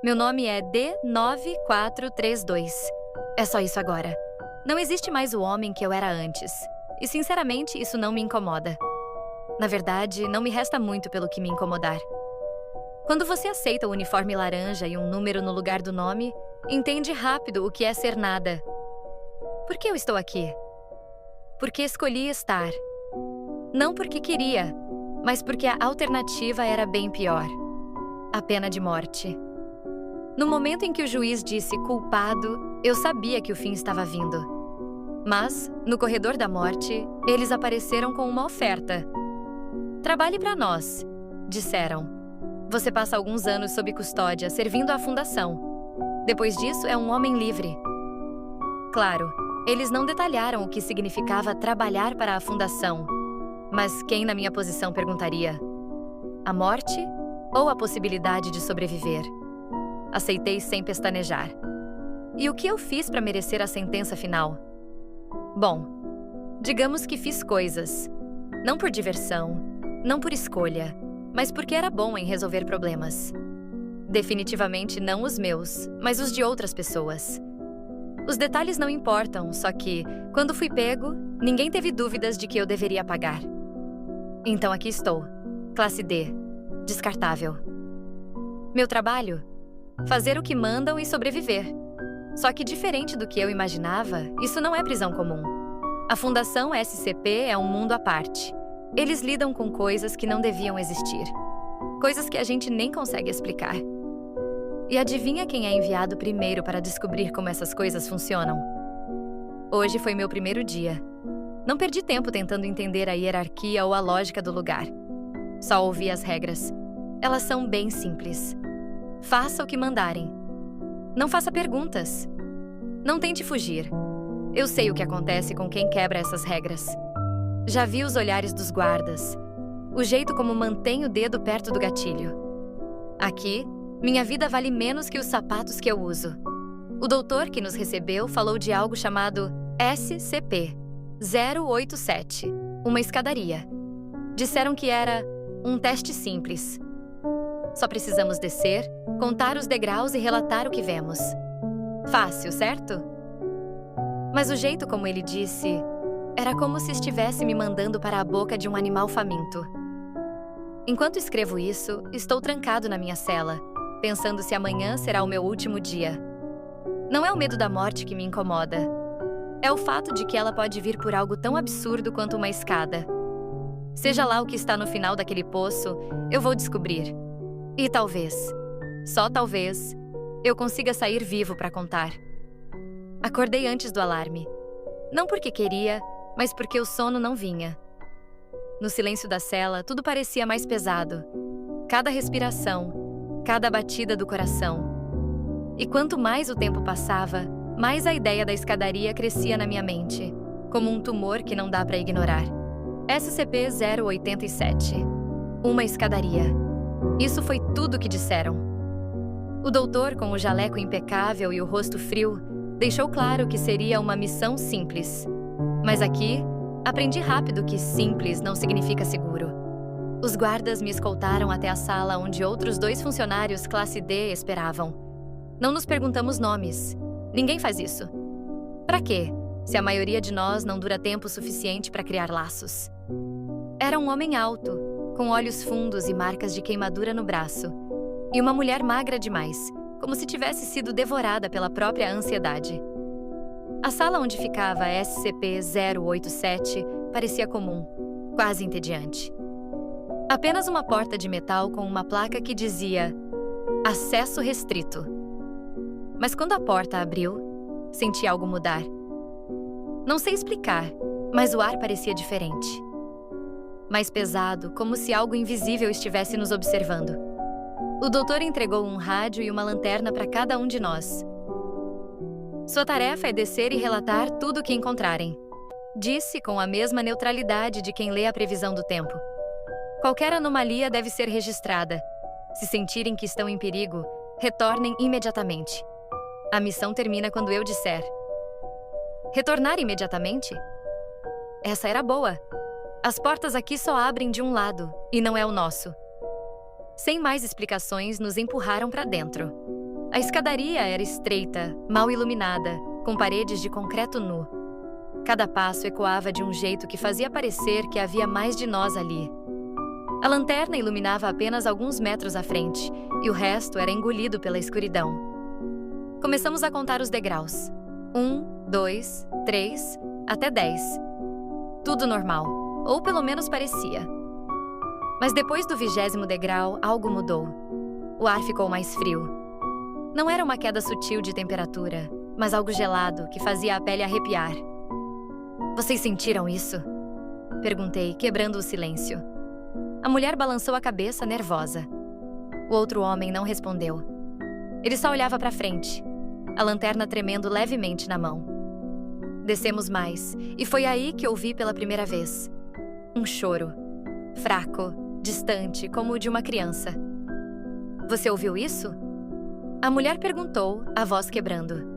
Meu nome é D9432. É só isso agora. Não existe mais o homem que eu era antes. E, sinceramente, isso não me incomoda. Na verdade, não me resta muito pelo que me incomodar. Quando você aceita o uniforme laranja e um número no lugar do nome, entende rápido o que é ser nada. Por que eu estou aqui? Porque escolhi estar. Não porque queria, mas porque a alternativa era bem pior. A pena de morte. No momento em que o juiz disse culpado, eu sabia que o fim estava vindo. Mas, no corredor da morte, eles apareceram com uma oferta. Trabalhe para nós, disseram. Você passa alguns anos sob custódia, servindo à fundação. Depois disso, é um homem livre. Claro, eles não detalharam o que significava trabalhar para a fundação. Mas quem na minha posição perguntaria? A morte ou a possibilidade de sobreviver? Aceitei sem pestanejar. E o que eu fiz para merecer a sentença final? Bom, digamos que fiz coisas. Não por diversão, não por escolha, mas porque era bom em resolver problemas. Definitivamente não os meus, mas os de outras pessoas. Os detalhes não importam, só que, quando fui pego, ninguém teve dúvidas de que eu deveria pagar. Então aqui estou, classe D, descartável. Meu trabalho? Fazer o que mandam e sobreviver. Só que, diferente do que eu imaginava, isso não é prisão comum. A Fundação SCP é um mundo à parte. Eles lidam com coisas que não deviam existir. Coisas que a gente nem consegue explicar. E adivinha quem é enviado primeiro para descobrir como essas coisas funcionam? Hoje foi meu primeiro dia. Não perdi tempo tentando entender a hierarquia ou a lógica do lugar. Só ouvi as regras. Elas são bem simples. Faça o que mandarem. Não faça perguntas. Não tente fugir. Eu sei o que acontece com quem quebra essas regras. Já vi os olhares dos guardas. O jeito como mantém o dedo perto do gatilho. Aqui, minha vida vale menos que os sapatos que eu uso. O doutor que nos recebeu falou de algo chamado SCP-087, uma escadaria. Disseram que era um teste simples. Só precisamos descer, contar os degraus e relatar o que vemos. Fácil, certo? Mas o jeito como ele disse, era como se estivesse me mandando para a boca de um animal faminto. Enquanto escrevo isso, estou trancado na minha cela, pensando se amanhã será o meu último dia. Não é o medo da morte que me incomoda. É o fato de que ela pode vir por algo tão absurdo quanto uma escada. Seja lá o que está no final daquele poço, eu vou descobrir. E talvez, só talvez, eu consiga sair vivo para contar. Acordei antes do alarme. Não porque queria, mas porque o sono não vinha. No silêncio da cela, tudo parecia mais pesado. Cada respiração, cada batida do coração. E quanto mais o tempo passava, mais a ideia da escadaria crescia na minha mente, como um tumor que não dá para ignorar. SCP-087. Uma escadaria. Isso foi tudo que disseram. O doutor, com o jaleco impecável e o rosto frio, deixou claro que seria uma missão simples. Mas aqui, aprendi rápido que simples não significa seguro. Os guardas me escoltaram até a sala onde outros 2 funcionários classe D esperavam. Não nos perguntamos nomes. Ninguém faz isso. Pra quê, se a maioria de nós não dura tempo suficiente para criar laços? Era um homem alto, com olhos fundos e marcas de queimadura no braço, e uma mulher magra demais, como se tivesse sido devorada pela própria ansiedade. A sala onde ficava a SCP-087 parecia comum, quase entediante. Apenas uma porta de metal com uma placa que dizia acesso restrito. Mas quando a porta abriu, senti algo mudar. Não sei explicar, mas o ar parecia diferente. Mais pesado, como se algo invisível estivesse nos observando. O doutor entregou um rádio e uma lanterna para cada um de nós. Sua tarefa é descer e relatar tudo o que encontrarem. Disse com a mesma neutralidade de quem lê a previsão do tempo. Qualquer anomalia deve ser registrada. Se sentirem que estão em perigo, retornem imediatamente. A missão termina quando eu disser. Retornar imediatamente? Essa era boa. As portas aqui só abrem de um lado, e não é o nosso. Sem mais explicações, nos empurraram para dentro. A escadaria era estreita, mal iluminada, com paredes de concreto nu. Cada passo ecoava de um jeito que fazia parecer que havia mais de nós ali. A lanterna iluminava apenas alguns metros à frente, e o resto era engolido pela escuridão. Começamos a contar os degraus. 1, 2, 3, até 10. Tudo normal, ou pelo menos parecia. Mas depois do 20º degrau, algo mudou. O ar ficou mais frio. Não era uma queda sutil de temperatura, mas algo gelado que fazia a pele arrepiar. Vocês sentiram isso? Perguntei, quebrando o silêncio. A mulher balançou a cabeça, nervosa. O outro homem não respondeu. Ele só olhava para frente, a lanterna tremendo levemente na mão. Descemos mais, e foi aí que ouvi pela primeira vez. Um choro. Fraco, distante, como o de uma criança. Você ouviu isso? A mulher perguntou, a voz quebrando.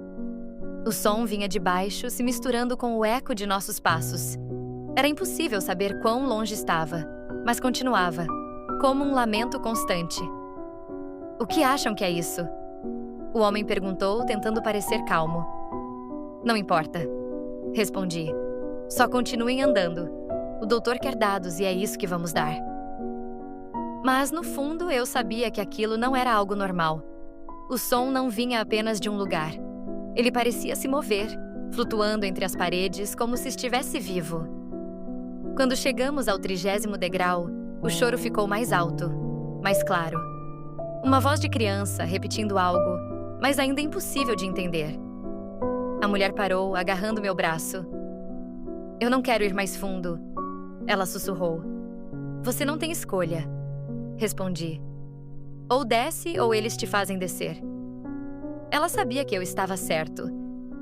O som vinha de baixo, se misturando com o eco de nossos passos. Era impossível saber quão longe estava, mas continuava, como um lamento constante. O que acham que é isso? O homem perguntou, tentando parecer calmo. Não importa, respondi. Só continuem andando. O doutor quer dados e é isso que vamos dar. Mas, no fundo, eu sabia que aquilo não era algo normal. O som não vinha apenas de um lugar. Ele parecia se mover, flutuando entre as paredes como se estivesse vivo. Quando chegamos ao 30º degrau, o choro ficou mais alto, mais claro. Uma voz de criança repetindo algo, mas ainda impossível de entender. A mulher parou, agarrando meu braço. Eu não quero ir mais fundo, ela sussurrou. Você não tem escolha, respondi. Ou desce ou eles te fazem descer. Ela sabia que eu estava certo.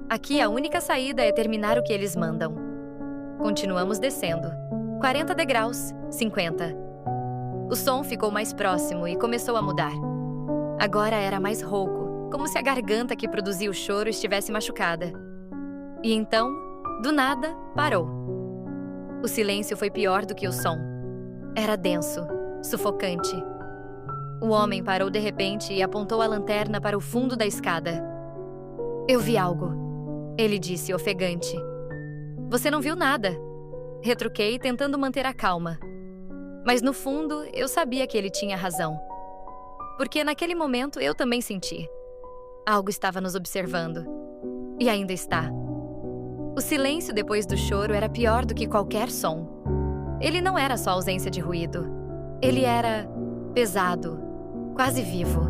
Aqui a única saída é terminar o que eles mandam. Continuamos descendo. 40 degraus, 50. O som ficou mais próximo e começou a mudar. Agora era mais rouco, como se a garganta que produzia o choro estivesse machucada. E então, do nada, parou. O silêncio foi pior do que o som. Era denso, sufocante. O homem parou de repente e apontou a lanterna para o fundo da escada. Eu vi algo, ele disse, ofegante. Você não viu nada, retruquei, tentando manter a calma. Mas no fundo, eu sabia que ele tinha razão. Porque naquele momento eu também senti. Algo estava nos observando. E ainda está. O silêncio depois do choro era pior do que qualquer som. Ele não era só ausência de ruído. Ele era pesado, quase vivo.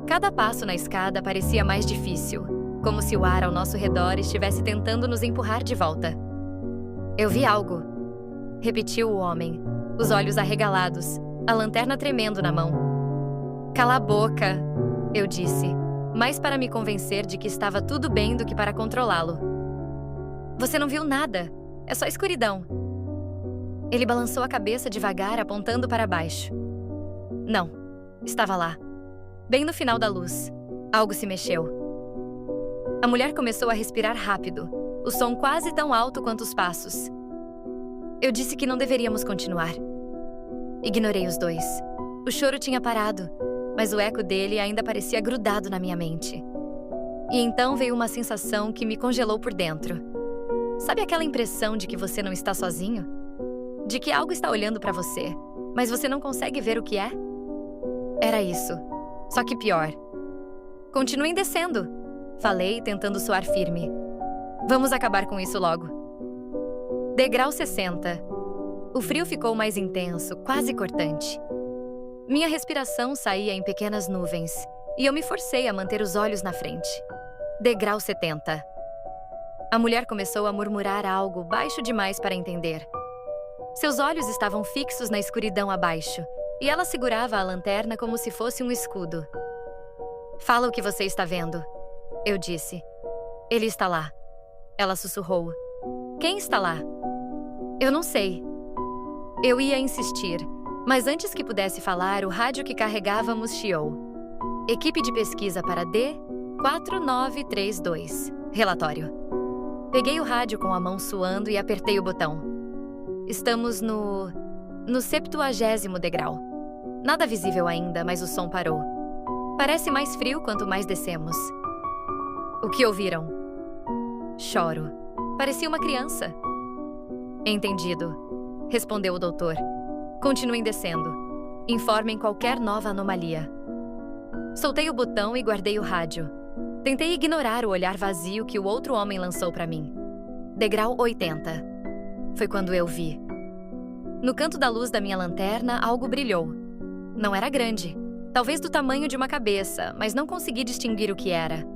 Cada passo na escada parecia mais difícil, como se o ar ao nosso redor estivesse tentando nos empurrar de volta. Eu vi algo, repetiu o homem, os olhos arregalados, a lanterna tremendo na mão. Cala a boca, eu disse, mais para me convencer de que estava tudo bem do que para controlá-lo. Você não viu nada, é só escuridão. Ele balançou a cabeça devagar, apontando para baixo. Não, estava lá. Bem no final da luz. Algo se mexeu. A mulher começou a respirar rápido, o som quase tão alto quanto os passos. Eu disse que não deveríamos continuar. Ignorei os dois. O choro tinha parado, mas o eco dele ainda parecia grudado na minha mente. E então veio uma sensação que me congelou por dentro. Sabe aquela impressão de que você não está sozinho? De que algo está olhando para você, mas você não consegue ver o que é? Era isso, só que pior. Continuem descendo, falei, tentando soar firme. Vamos acabar com isso logo. Degrau 60. O frio ficou mais intenso, quase cortante. Minha respiração saía em pequenas nuvens, e eu me forcei a manter os olhos na frente. Degrau 70. A mulher começou a murmurar algo baixo demais para entender. Seus olhos estavam fixos na escuridão abaixo, e ela segurava a lanterna como se fosse um escudo. Fala o que você está vendo, eu disse. Ele está lá. Ela sussurrou. Quem está lá? Eu não sei. Eu ia insistir, mas antes que pudesse falar, o rádio que carregávamos chiou. Equipe de pesquisa para D4932. Relatório. Peguei o rádio com a mão suando e apertei o botão. Estamos no 70º degrau. Nada visível ainda, mas o som parou. Parece mais frio quanto mais descemos. O que ouviram? Choro. Parecia uma criança. Entendido, respondeu o doutor. Continuem descendo. Informem qualquer nova anomalia. Soltei o botão e guardei o rádio. Tentei ignorar o olhar vazio que o outro homem lançou para mim. Degrau 80. Foi quando eu vi. No canto da luz da minha lanterna, algo brilhou. Não era grande, talvez do tamanho de uma cabeça, mas não consegui distinguir o que era.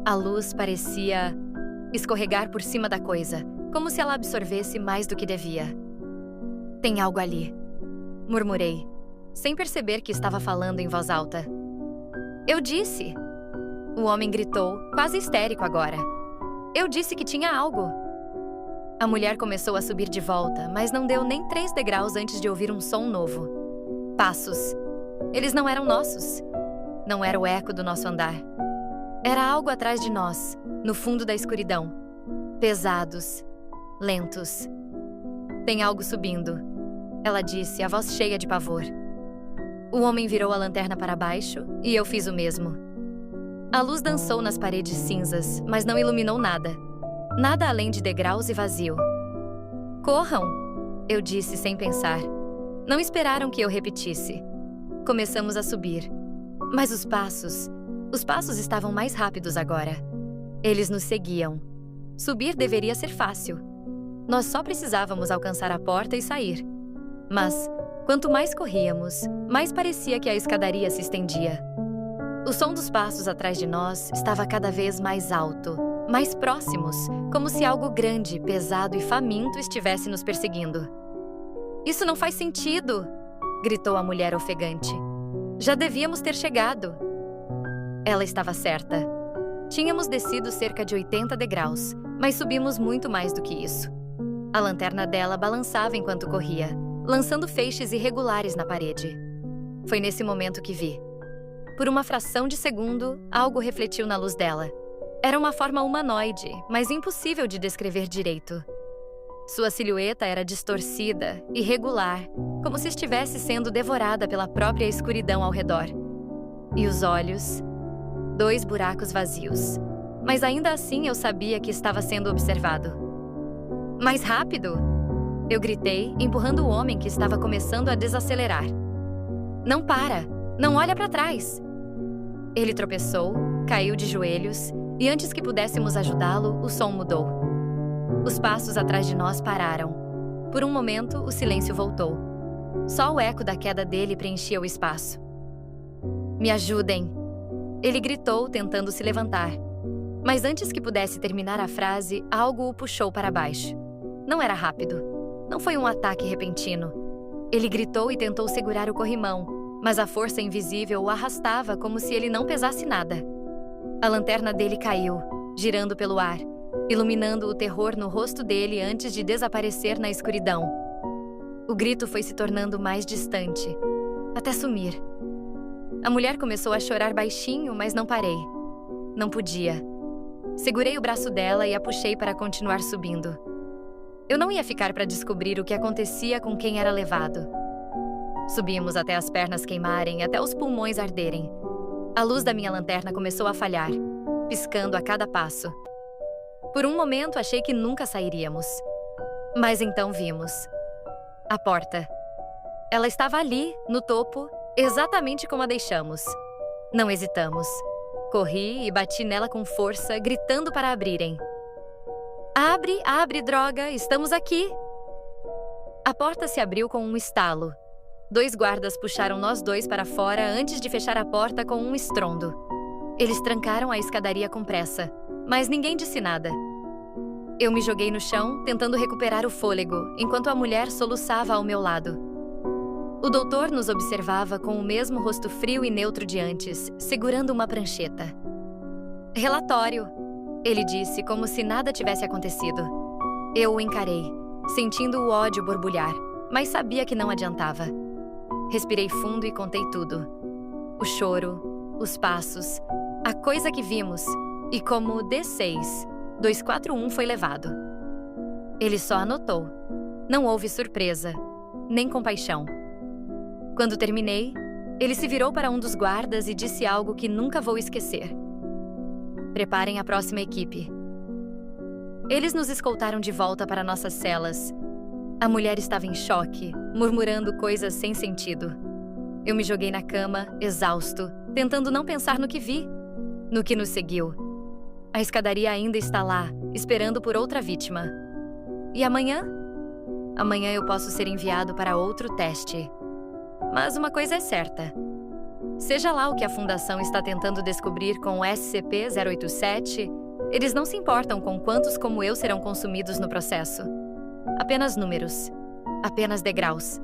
A luz parecia escorregar por cima da coisa, como se ela absorvesse mais do que devia. Tem algo ali, murmurei, sem perceber que estava falando em voz alta. Eu disse! O homem gritou, quase histérico agora. Eu disse que tinha algo. A mulher começou a subir de volta, mas não deu nem 3 degraus antes de ouvir um som novo. Passos. Eles não eram nossos. Não era o eco do nosso andar. Era algo atrás de nós, no fundo da escuridão. Pesados, lentos. Tem algo subindo, ela disse, a voz cheia de pavor. O homem virou a lanterna para baixo e eu fiz o mesmo. A luz dançou nas paredes cinzas, mas não iluminou nada. Nada além de degraus e vazio. Corram! Eu disse sem pensar. Não esperaram que eu repetisse. Começamos a subir. Mas os passos estavam mais rápidos agora. Eles nos seguiam. Subir deveria ser fácil. Nós só precisávamos alcançar a porta e sair. Mas, quanto mais corríamos, mais parecia que a escadaria se estendia. O som dos passos atrás de nós estava cada vez mais alto, mais próximos, como se algo grande, pesado e faminto estivesse nos perseguindo. Isso não faz sentido! Gritou a mulher ofegante. Já devíamos ter chegado. Ela estava certa. Tínhamos descido cerca de 80 degraus, mas subimos muito mais do que isso. A lanterna dela balançava enquanto corria, lançando feixes irregulares na parede. Foi nesse momento que vi. Por uma fração de segundo, algo refletiu na luz dela. Era uma forma humanoide, mas impossível de descrever direito. Sua silhueta era distorcida, irregular, como se estivesse sendo devorada pela própria escuridão ao redor. E os olhos? 2 buracos vazios. Mas ainda assim eu sabia que estava sendo observado. Mais rápido! Eu gritei, empurrando o homem que estava começando a desacelerar. Não para! Não olha para trás! Ele tropeçou, caiu de joelhos, e antes que pudéssemos ajudá-lo, o som mudou. Os passos atrás de nós pararam. Por um momento, o silêncio voltou. Só o eco da queda dele preenchia o espaço. Me ajudem! Ele gritou, tentando se levantar. Mas antes que pudesse terminar a frase, algo o puxou para baixo. Não era rápido. Não foi um ataque repentino. Ele gritou e tentou segurar o corrimão, mas a força invisível o arrastava como se ele não pesasse nada. A lanterna dele caiu, girando pelo ar, iluminando o terror no rosto dele antes de desaparecer na escuridão. O grito foi se tornando mais distante, até sumir. A mulher começou a chorar baixinho, mas não parei. Não podia. Segurei o braço dela e a puxei para continuar subindo. Eu não ia ficar para descobrir o que acontecia com quem era levado. Subimos até as pernas queimarem, até os pulmões arderem. A luz da minha lanterna começou a falhar, piscando a cada passo. Por um momento achei que nunca sairíamos. Mas então vimos. A porta. Ela estava ali, no topo, exatamente como a deixamos. Não hesitamos. Corri e bati nela com força, gritando para abrirem. Abre, abre, droga, estamos aqui! A porta se abriu com um estalo. 2 guardas puxaram nós 2 para fora antes de fechar a porta com um estrondo. Eles trancaram a escadaria com pressa, mas ninguém disse nada. Eu me joguei no chão, tentando recuperar o fôlego, enquanto a mulher soluçava ao meu lado. O doutor nos observava com o mesmo rosto frio e neutro de antes, segurando uma prancheta. Relatório, ele disse, como se nada tivesse acontecido. Eu o encarei, sentindo o ódio borbulhar, mas sabia que não adiantava. Respirei fundo e contei tudo. O choro, os passos, a coisa que vimos e como D6, 241 foi levado. Ele só anotou. Não houve surpresa, nem compaixão. Quando terminei, Ele se virou para um dos guardas e disse algo que nunca vou esquecer. Preparem a próxima equipe. Eles nos escoltaram de volta para nossas celas. A mulher estava em choque, murmurando coisas sem sentido. Eu me joguei na cama, exausto, tentando não pensar no que vi, no que nos seguiu. A escadaria ainda está lá, esperando por outra vítima. E amanhã? Amanhã eu posso ser enviado para outro teste. Mas uma coisa é certa. Seja lá o que a Fundação está tentando descobrir com o SCP-087, eles não se importam com quantos como eu serão consumidos no processo. Apenas números. Apenas degraus.